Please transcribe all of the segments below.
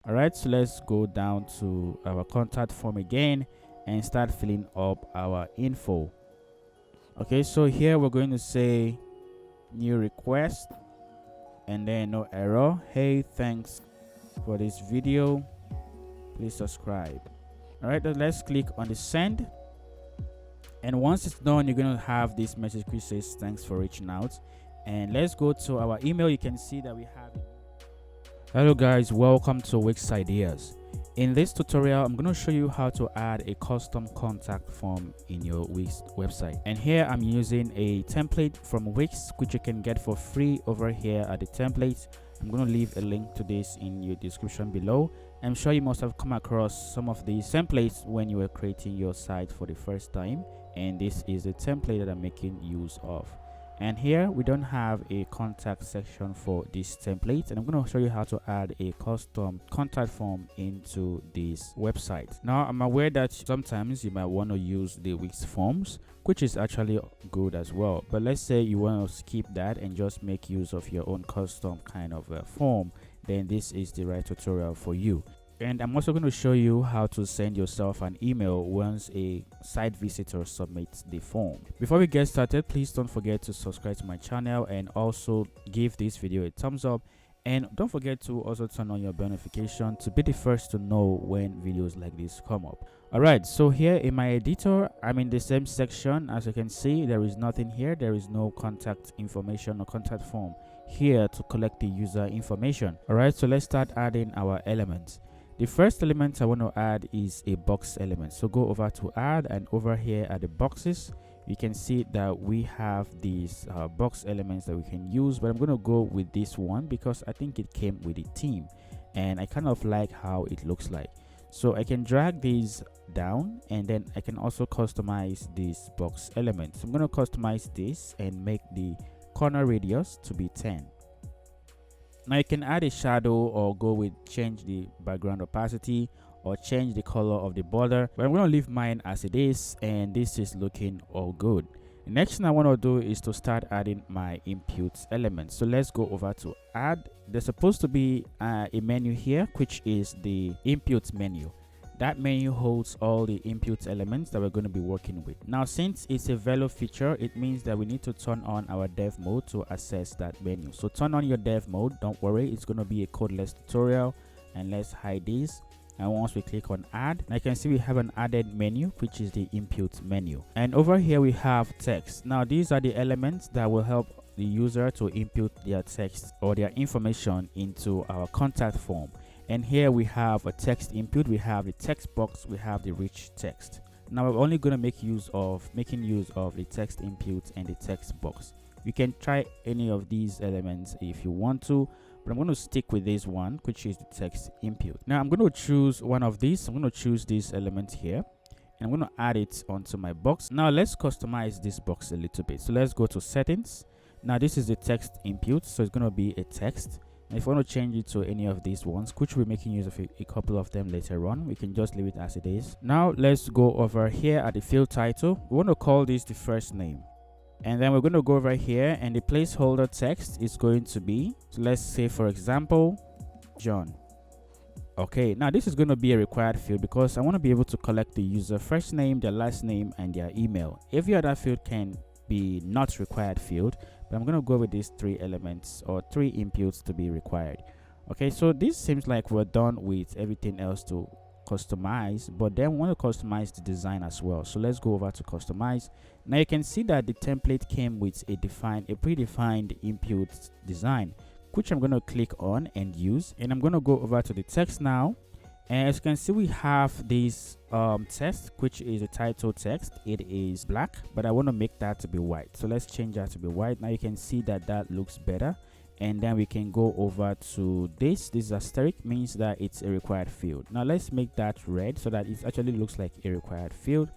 All right, so let's go down to our contact form again and start filling up our info. Okay, so here we're going to say new request and then no error. Hey, thanks for this video, please subscribe. All right, let's click on the send, and once it's done, you're going to have this message which says thanks for reaching out. And let's go to our email. You can see that we have it. Hello guys, welcome to WIX Ideas. In this tutorial, I'm going to show you how to add a custom contact form in your WIX website. And here I'm using a template from WIX, which you can get for free over here at the templates. I'm going to leave a link to this in your description below. I'm sure you must have come across some of these templates when you were creating your site for the first time. And this is the template that I'm making use of. And here we don't have a contact section for this template, and I'm going to show you how to add a custom contact form into this website. Now I'm aware that sometimes you might want to use the WIX forms, which is actually good as well, but let's say you want to skip that and just make use of your own custom kind of form, then this is the right tutorial for you. And I'm also going to show you how to send yourself an email once a site visitor submits the form. Before we get started, please don't forget to subscribe to my channel and also give this video a thumbs up. And don't forget to also turn on your bell notification to be the first to know when videos like this come up. Alright, so here in my editor, I'm in the same section. As you can see, there is nothing here. There is no contact information or contact form here to collect the user information. Alright, so let's start adding our elements. The first element I want to add is a box element. So go over to add, and over here at the boxes, you can see that we have these box elements that we can use, but I'm going to go with this one because I think it came with the theme and I kind of like how it looks like. So I can drag these down, and then I can also customize this box element. So I'm going to customize this and make the corner radius to be 10. Now you can add a shadow or go with change the background opacity or change the color of the border, but I'm going to leave mine as it is, and this is looking all good. The next thing I want to do is to start adding my input elements. So let's go over to add. There's supposed to be a menu here, which is the input menu. That menu holds all the input elements that we're going to be working with. Now, since it's a Velo feature, it means that we need to turn on our dev mode to access that menu. So turn on your dev mode. Don't worry, it's going to be a codeless tutorial. And let's hide this. And once we click on add, I can see we have an added menu, which is the input menu. And over here we have text. Now these are the elements that will help the user to input their text or their information into our contact form. And here we have a text input, we have the text box, we have the rich text. Now we're only going to making use of the text input and the text box. You can try any of these elements if you want to, but I'm going to stick with this one, which is the text input. Now I'm going to choose one of these. I'm going to choose this element here, and I'm going to add it onto my box. Now let's customize this box a little bit. So let's go to settings. Now this is the text input, so it's going to be a text. And if I want to change it to any of these ones, which we're making use of a couple of them later on, we can just leave it as it is. Now let's go over here at the field title. We want to call this the first name. And then we're going to go over here, and the placeholder text is going to be, so let's say for example, John. Okay, now this is going to be a required field because I want to be able to collect the user first name, their last name, and their email. Every other field can be not required field, but I'm going to go with these three elements or three inputs to be required. Okay, so this seems like we're done with everything else to customize, but then we want to customize the design as well. So let's go over to customize. Now you can see that the template came with a predefined input design, which I'm going to click on and use. And I'm going to go over to the text now. And as you can see, we have this text, which is a title text. It is black, but I want to make that to be white. So let's change that to be white. Now you can see that that looks better. And then we can go over to this. This asterisk means that it's a required field. Now let's make that red so that it actually looks like a required field.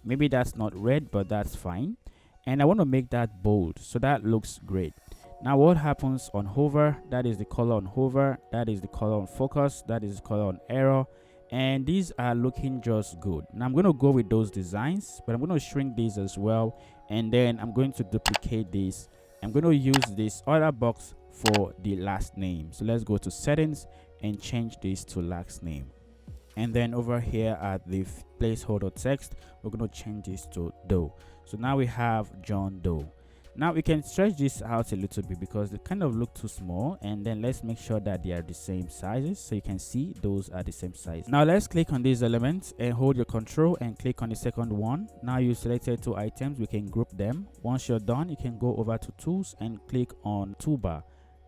Maybe that's not red, but that's fine. And I want to make that bold, so that looks great. Now what happens on hover? That is the color on hover, that is the color on focus, that is the color on error, and these are looking just good. Now I'm going to go with those designs, but I'm going to shrink these as well, and then I'm going to duplicate this. I'm going to use this other box for the last name. So let's go to settings, and change this to last name. And then over here at the placeholder text, we're going to change this to Doe. So now we have John Doe. Now we can stretch this out a little bit because they kind of look too small, and then let's make sure that they are the same sizes. So you can see those are the same size. Now let's click on these elements and hold your control and click on the second one. Now you selected 2 items, we can group them. Once you're done, you can go over to tools and click on toolbar.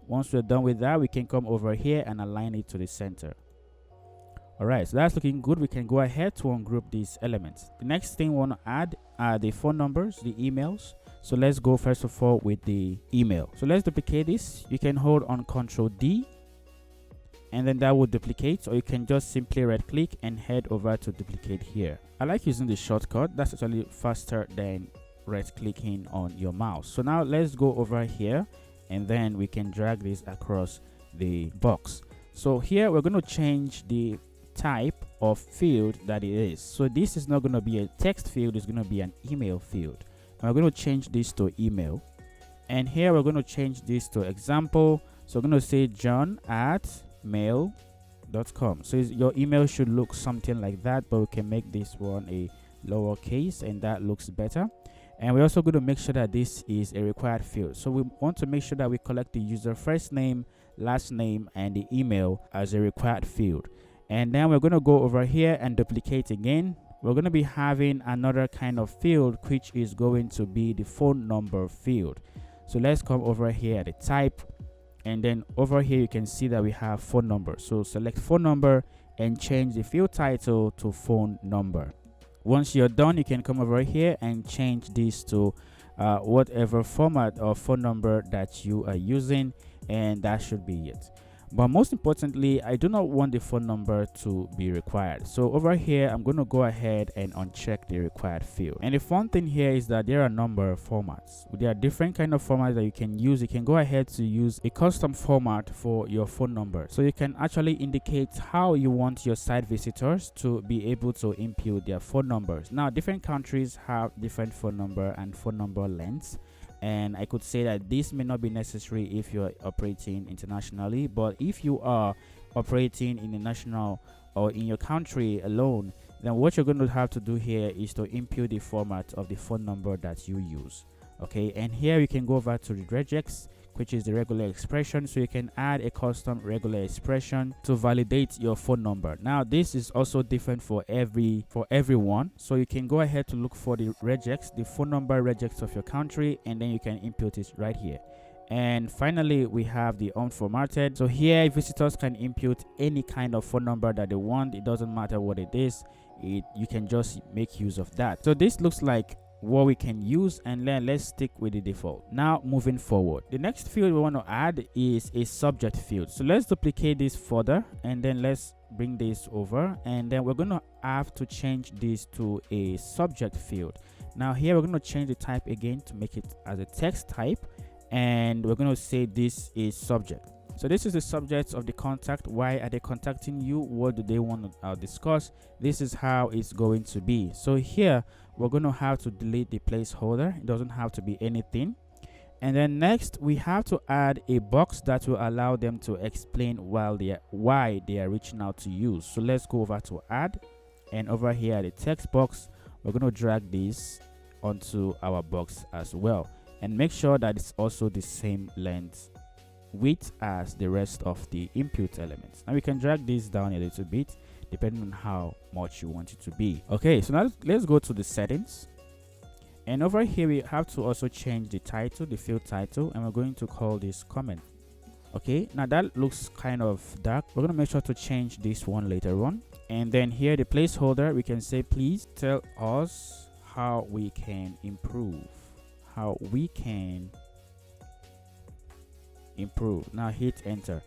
Once we're done with that, we can come over here and align it to the center. Alright, so that's looking good. We can go ahead to ungroup these elements. The next thing we want to add are the phone numbers, the emails. So let's go first of all with the email. So let's duplicate this. You can hold on Ctrl D and then that will duplicate, or you can just simply right click and head over to duplicate here. I like using the shortcut. That's actually faster than right clicking on your mouse. So now let's go over here and then we can drag this across the box. So here we're going to change the type of field that it is. So this is not going to be a text field, it's going to be an email field. And we're going to change this to email, and here we're going to change this to example. So we're going to say john@mail.com. so your email should look something like that, but we can make this one a lowercase and that looks better. And we're also going to make sure that this is a required field. So we want to make sure that we collect the user first name, last name, and the email as a required field. And then we're going to go over here and duplicate again. We're going to be having another kind of field, which is going to be the phone number field. So let's come over here at the type, and then over here you can see that we have phone number. So select phone number and change the field title to phone number. Once you're done, you can come over here and change this to whatever format of phone number that you are using, and that should be it. But most importantly, I do not want the phone number to be required. So over here, I'm going to go ahead and uncheck the required field. And the fun thing here is that there are a number of formats. There are different kind of formats that you can use. You can go ahead to use a custom format for your phone number. So you can actually indicate how you want your site visitors to be able to input their phone numbers. Now, different countries have different phone number and phone number lengths. And I could say that this may not be necessary if you're operating internationally, but if you are operating in a national or in your country alone, then what you're going to have to do here is to input the format of the phone number that you use. Okay, and here you can go over to the regex, which is the regular expression. So you can add a custom regular expression to validate your phone number. Now this is also different for everyone. So you can go ahead to look for the regex, the phone number regex of your country, and then you can input it right here. And finally, we have the unformatted. So here visitors can input any kind of phone number that they want. It doesn't matter what it is. You can just make use of that. So this looks like what we can use, and then let's stick with the default. Now moving forward, the next field we want to add is a subject field. So let's duplicate this further, and then let's bring this over, and then we're going to have to change this to a subject field. Now here we're going to change the type again to make it as a text type, and we're going to say this is subject. So this is the subject of the contact. Why are they contacting you? What do they want to discuss? This is how it's going to be. So here we're going to have to delete the placeholder. It doesn't have to be anything. And then next we have to add a box that will allow them to explain why they are reaching out to you. So let's go over to add, and over here at the text box, we're going to drag this onto our box as well, and make sure that it's also the same length width as the rest of the input elements. Now we can drag this down a little bit depending on how much you want it to be. Okay, so now let's go to the settings, and over here we have to also change the title, the field title, and we're going to call this comment. Okay, now that looks kind of dark. We're going to make sure to change this one later on. And then here the placeholder, we can say please tell us how we can improve. Now hit enter.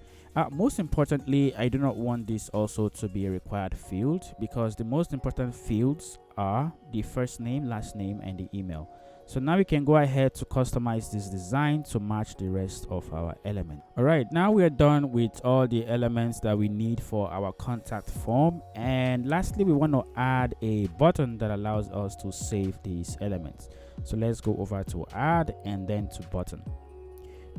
Most importantly, I do not want this also to be a required field, because the most important fields are the first name, last name, and the email. So now we can go ahead to customize this design to match the rest of our element. All right, now we are done with all the elements that we need for our contact form, and lastly we want to add a button that allows us to save these elements. So let's go over to add and then to button.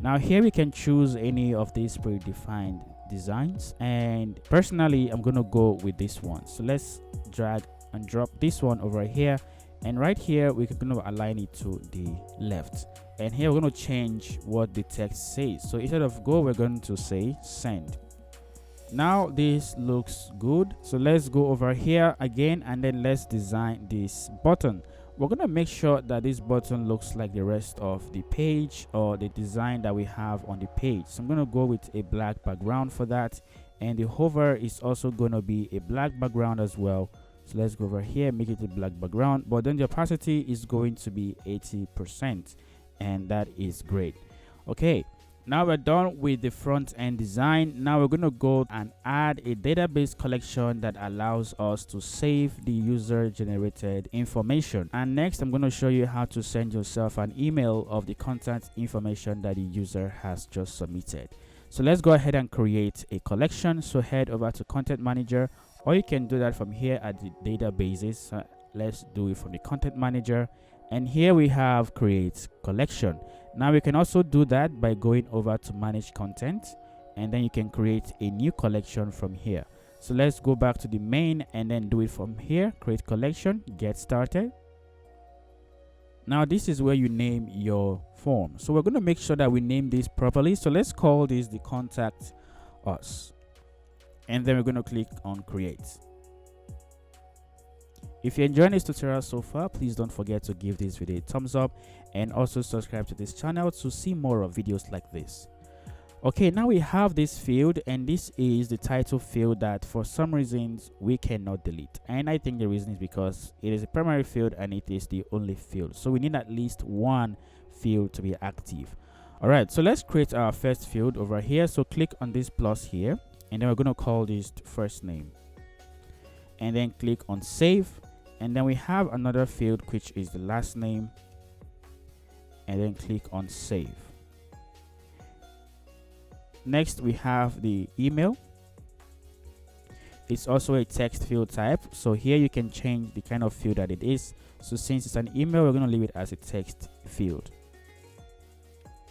Now here we can choose any of these predefined designs, and personally I'm gonna go with this one. So let's drag and drop this one over here, and right here we're gonna align it to the left, and here we're going to change what the text says. So instead of go, we're going to say send. Now this looks good, so let's go over here again, and then let's design this button. We're going to make sure that this button looks like the rest of the page or the design that we have on the page. So I'm going to go with a black background for that, and the hover is also going to be a black background as well. So let's go over here, make it a black background, but then the opacity is going to be 80%, and that is great. Okay, now we're done with the front end design. Now we're going to go and add a database collection that allows us to save the user generated information. And next I'm going to show you how to send yourself an email of the contact information that the user has just submitted. So let's go ahead and create a collection. So head over to Content Manager, or you can do that from here at the databases. Let's do it from the Content Manager, and here we have create collection. Now we can also do that by going over to manage content, and then you can create a new collection from here. So let's go back to the main and then do it from here. Create collection, get started. Now this is where you name your form. So we're going to make sure that we name this properly. So let's call this the contact us, and then we're going to click on create. If you're enjoying this tutorial so far, please don't forget to give this video a thumbs up, and also subscribe to this channel to see more of videos like this. Okay, now we have this field, and this is the title field that for some reasons we cannot delete. And I think the reason is because it is a primary field and it is the only field. So we need at least one field to be active. All right, so let's create our first field over here. So click on this plus here, and then we're going to call this first name, and then click on save. And then we have another field which is the last name, and then click on save. Next we have the email. It's also a text field type, so here you can change the kind of field that it is. So since it's an email, we're going to leave it as a text field.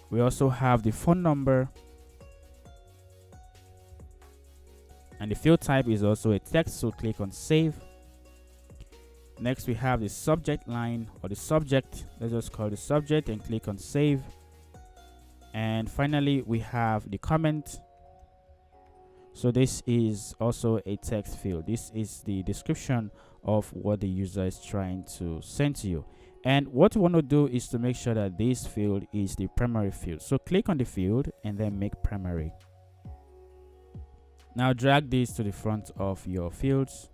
We also have the phone number, and the field type is also a text, so click on save. Next we have the subject line, or the subject. Let's just call the subject and click on save. And finally we have the comment. So this is also a text field. This is the description of what the user is trying to send to you. And what we want to do is to make sure that this field is the primary field. So click on the field and then make primary. Now drag this to the front of your fields,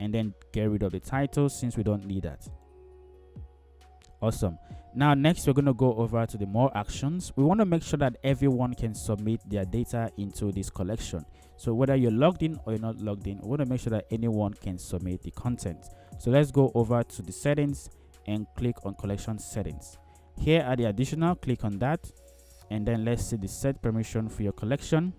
and then get rid of the title since we don't need that. Awesome. Now next we're going to go over to the more actions. We want to make sure that everyone can submit their data into this collection. So whether you're logged in or you're not logged in, we want to make sure that anyone can submit the content. So let's go over to the settings and click on collection settings. Here are the additional, click on that, and then let's see the set permission for your collection.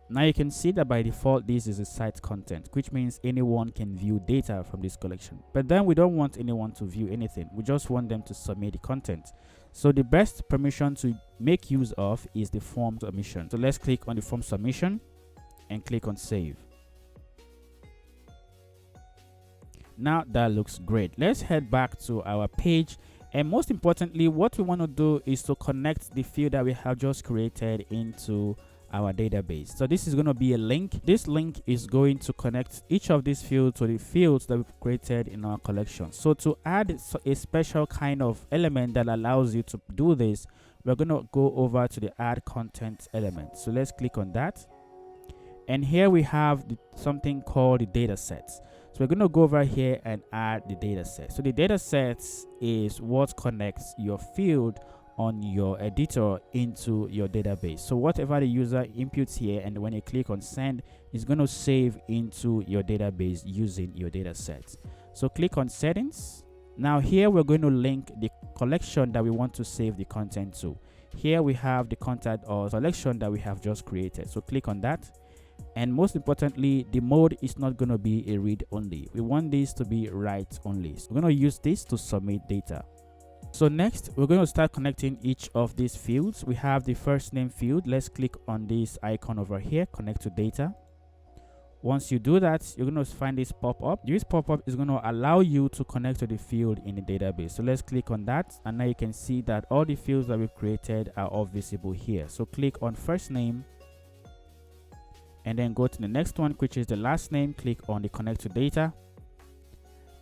Now you can see that by default this is a site content, which means anyone can view data from this collection. But then we don't want anyone to view anything. We just want them to submit the content. So the best permission to make use of is the form submission. So let's click on the form submission and click on save. Now that looks great. Let's head back to our page, and most importantly what we want to do is to connect the field that we have just created into our database. So this is going to be a link. This link is going to connect each of these fields to the fields that we've created in our collection. So to add a special kind of element that allows you to do this, we're going to go over to the add content element. So let's click on that, and here we have something called the data sets. So we're going to go over here and add the data set. So the data sets is what connects your field on your editor into your database. So whatever the user inputs here, and when you click on send, it's going to save into your database using your data sets. So click on settings. Now here we're going to link the collection that we want to save the content to. Here we have the contact or collection that we have just created. So click on that. And most importantly, the mode is not going to be a read only. We want this to be write only. So we're going to use this to submit data. So next, we're going to start connecting each of these fields. We have the first name field. Let's click on this icon over here, connect to data. Once you do that, you're going to find this pop-up. This pop-up is going to allow you to connect to the field in the database. So let's click on that, and now you can see that all the fields that we've created are all visible here. So click on first name, and then go to the next one, which is the last name. Click on the connect to data,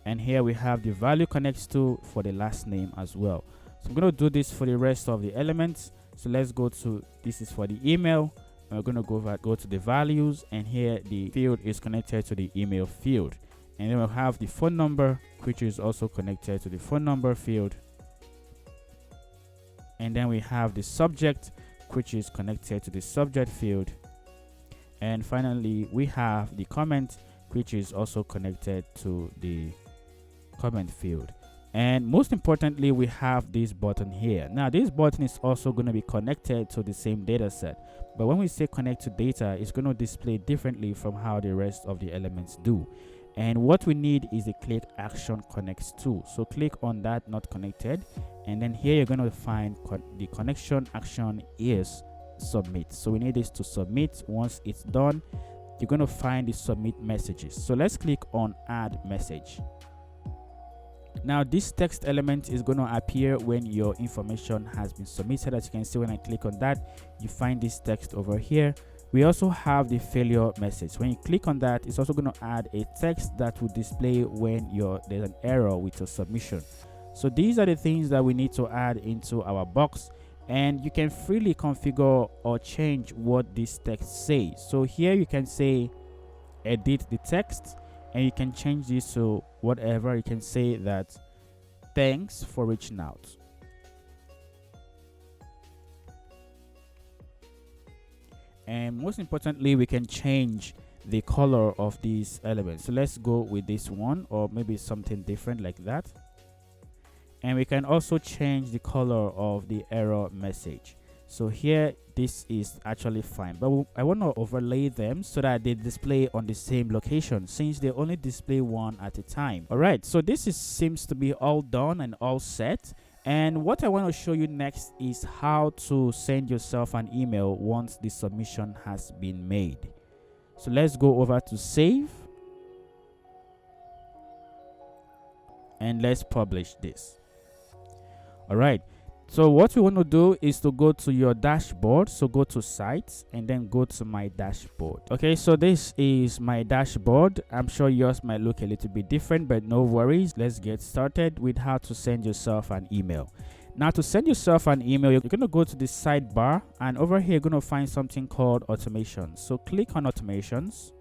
and here we have the value connects to for the last name as well. So I'm going to do this for the rest of the elements. So let's go to, this is for the email, and we're going to go to the values, and here the field is connected to the email field. And then we'll have the phone number, which is also connected to the phone number field. And then we have the subject, which is connected to the subject field. And finally, we have the comment, which is also connected to the comment field. And most importantly, we have this button here. Now this button is also going to be connected to the same data set, but when we say connect to data, it's going to display differently from how the rest of the elements do. And what we need is the click action connects to. So click on that, not connected, and then here you're going to find the connection action is submit. So we need this to submit. Once it's done, you're going to find the submit messages. So let's click on add message. Now this text element is going to appear when your information has been submitted. As you can see, when I click on that, you find this text over here. We also have the failure message. When you click on that, it's also going to add a text that will display when there's an error with your submission. So these are the things that we need to add into our box, and you can freely configure or change what this text says. So here you can say edit the text, and you can change this to whatever. You can say that thanks for reaching out. And most importantly, we can change the color of these elements. So let's go with this one, or maybe something different like that. And we can also change the color of the error message. So here, this is actually fine, but I want to overlay them so that they display on the same location, since they only display one at a time. All right, so this seems to be all done and all set. And what I want to show you next is how to send yourself an email once the submission has been made. So let's go over to save, and let's publish this. All right. So what we want to do is to go to your dashboard. So go to sites and then go to my dashboard. Okay, so this is my dashboard. I'm sure yours might look a little bit different, but no worries. Let's get started with how to send yourself an email. Now to send yourself an email, you're going to go to the sidebar, and over here you're going to find something called automations. So click on automations.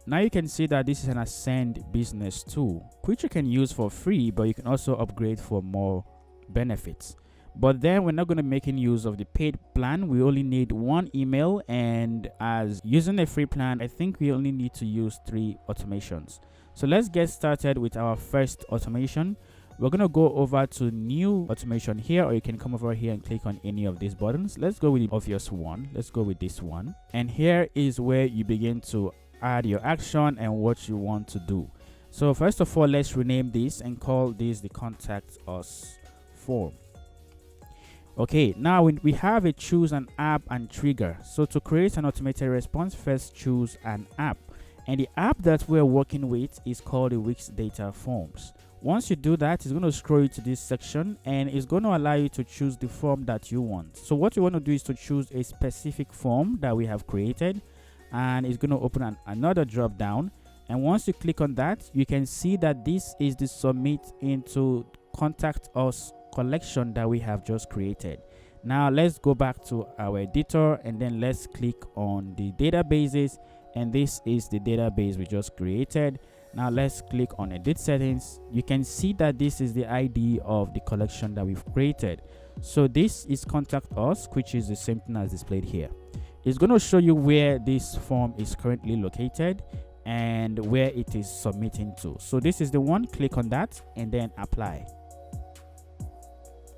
Now you can see that this is an Ascend business tool, which you can use for free, but you can also upgrade for more benefits. But then we're not going to be making use of the paid plan. We only need one email, and as using a free plan, I think we only need to use 3 automations. So let's get started with our first automation. We're going to go over to new automation here, or you can come over here and click on any of these buttons. Let's go with the obvious one. Let's go with this one. And here is where you begin to add your action and what you want to do. So first of all, let's rename this and call this the contact us form. Okay, now we have a choose an app and trigger. So to create an automated response, first choose an app. And the app that we're working with is called the WIX data forms. Once you do that, it's going to scroll you to this section, and it's going to allow you to choose the form that you want. So what you want to do is to choose a specific form that we have created, and it's going to open another drop down. And once you click on that, you can see that this is the submit into contact us collection that we have just created. Now let's go back to our editor, and then let's click on the databases, and this is the database we just created. Now let's click on edit settings. You can see that this is the ID of the collection that we've created. So this is contact us, which is the same thing as displayed here. It's going to show you where this form is currently located and where it is submitting to. So this is the one. Click on that and then apply.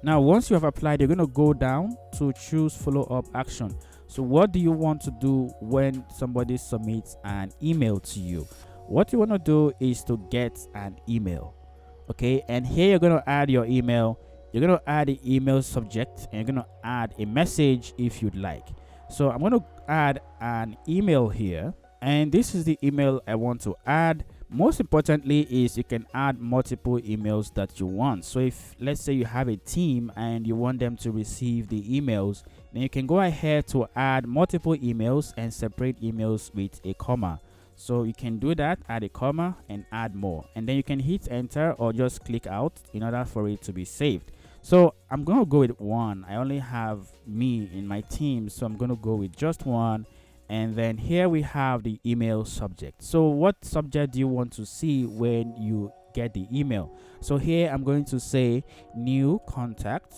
Now once you have applied, you're going to go down to choose follow-up action. So what do you want to do when somebody submits an email to you? What you want to do is to get an email. Okay, and here you're going to add your email. You're going to add the email subject, and you're going to add a message if you'd like. So I'm going to add an email here, and this is the email I want to add. Most importantly is you can add multiple emails that you want. So if, let's say, you have a team and you want them to receive the emails, then you can go ahead to add multiple emails and separate emails with a comma. So you can do that, add a comma and add more, and then you can hit enter or just click out in order for it to be saved. So I'm going to go with one. I only have me in my team, so I'm going to go with just one. And then here we have the email subject. So what subject do you want to see when you get the email? So here I'm going to say new contact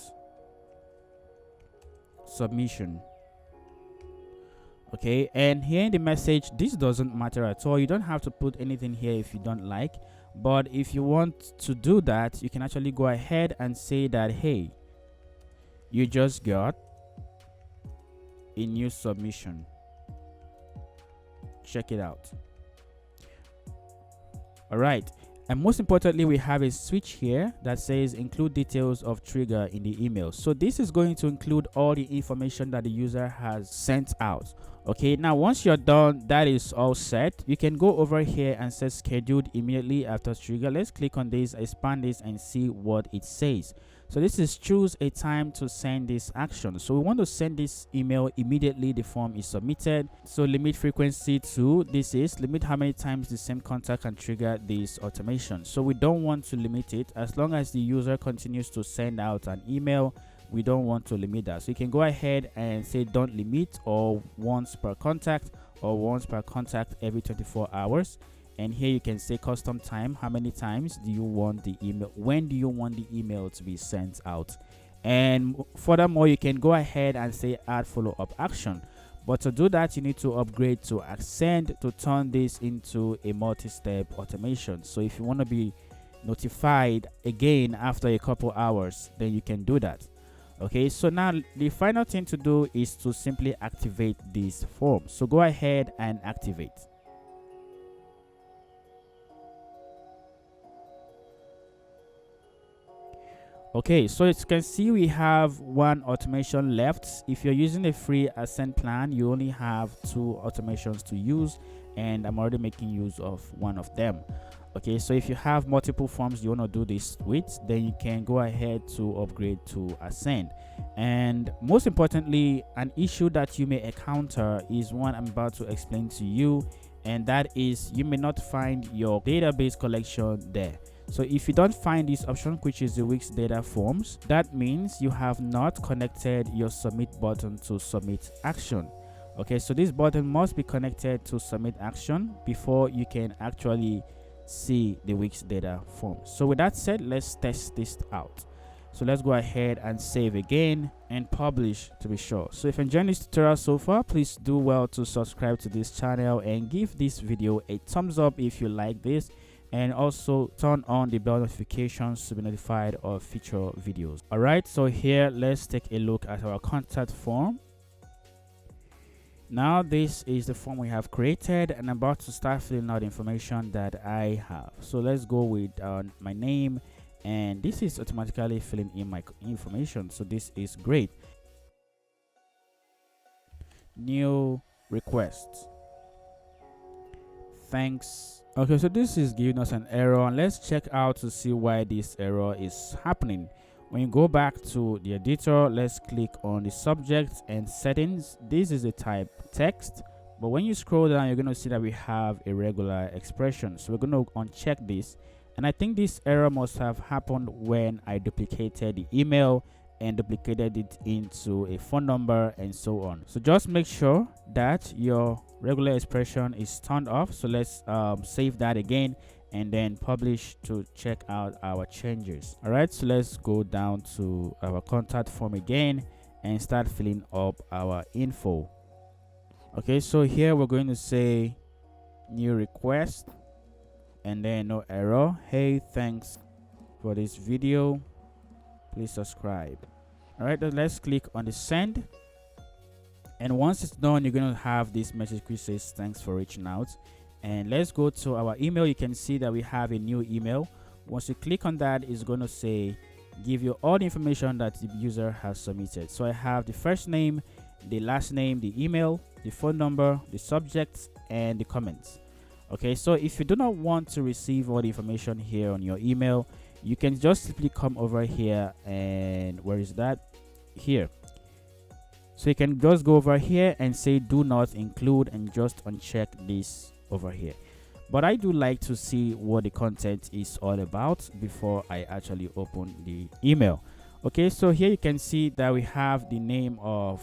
submission. Okay, and here in the message, this doesn't matter at all. You don't have to put anything here if you don't like, but if you want to do that, you can actually go ahead and say that, hey, you just got a new submission, check it out. All right, and most importantly, we have a switch here that says include details of trigger in the email. So this is going to include all the information that the user has sent out. Okay, now once you're done, that is all set, you can go over here and say scheduled immediately after trigger. Let's click on this, expand this, and see what it says. So this is choose a time to send this action. So we want to send this email immediately the form is submitted. So limit frequency to, this is limit how many times the same contact can trigger this automation. So we don't want to limit it. As long as the user continues to send out an email, we don't want to limit that. So you can go ahead and say don't limit, or once per contact, or once per contact every 24 hours. And here you can say custom time. How many times do you want the email? When do you want the email to be sent out? And furthermore, you can go ahead and say add follow-up action. But to do that, you need to upgrade to Ascend to turn this into a multi-step automation. So if you want to be notified again after a couple hours, then you can do that. Okay, so now the final thing to do is to simply activate this form. So go ahead and activate. Okay, so as you can see, we have one automation left. If you're using a free Ascend plan, you only have 2 automations to use, and I'm already making use of one of them. Okay, so if you have multiple forms you want to do this with, then you can go ahead to upgrade to Ascend. And most importantly, an issue that you may encounter is one I'm about to explain to you, and that is you may not find your database collection there. So if you don't find this option, which is the WIX data forms, that means you have not connected your submit button to submit action. Okay, so this button must be connected to submit action before you can actually see the WIX data form. So with that said, let's test this out. So let's go ahead and save again and publish to be sure. So if you're enjoying this tutorial so far, please do well to subscribe to this channel and give this video a thumbs up if you like this, and also turn on the bell notifications to be notified of future videos. All right, so here let's take a look at our contact form. Now this is the form we have created, and I'm about to start filling out information that I have. So let's go with my name, and this is automatically filling in my information, so this is great. New request, thanks. Okay, so this is giving us an error, and let's check out to see why this error is happening. When you go back to the editor, let's click on the subject and settings. This is the type text, but when you scroll down, you're going to see that we have a regular expression. So we're going to uncheck this, and I think this error must have happened when I duplicated the email and duplicated it into a phone number and so on. So just make sure that your regular expression is turned off. So let's save that again and then publish to check out our changes. All right, so let's go down to our contact form again and start filling up our info. Okay, so here we're going to say new request and then no error. Hey, thanks for this video, please subscribe. All right, then let's click on the send, and once it's done, you're going to have this message which says thanks for reaching out. And let's go to our email. You can see that we have a new email. Once you click on that, it's going to say give you all the information that the user has submitted. So I have the first name, the last name, the email, the phone number, the subject, and the comments. Okay, so if you do not want to receive all the information here on your email, you can just simply come over here, and where is that? Here. So you can just go over here and say do not include and just uncheck this over here. But I do like to see what the content is all about before I actually open the email. Okay, so here you can see that we have the name of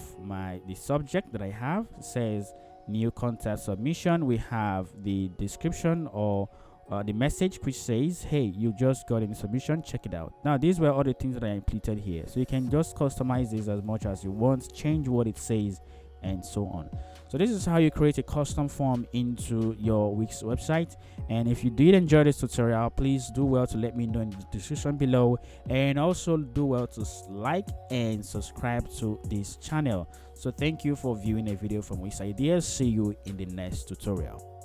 the subject that I have. It says new contact submission. We have the description or the message which says, hey, you just got in submission, check it out. Now these were all the things that I implemented here, so you can just customize this as much as you want, change what it says, and so on. So this is how you create a custom form into your Wix website. And if you did enjoy this tutorial, please do well to let me know in the description below, and also do well to like and subscribe to this channel. So thank you for viewing a video from Wix Ideas. See you in the next tutorial.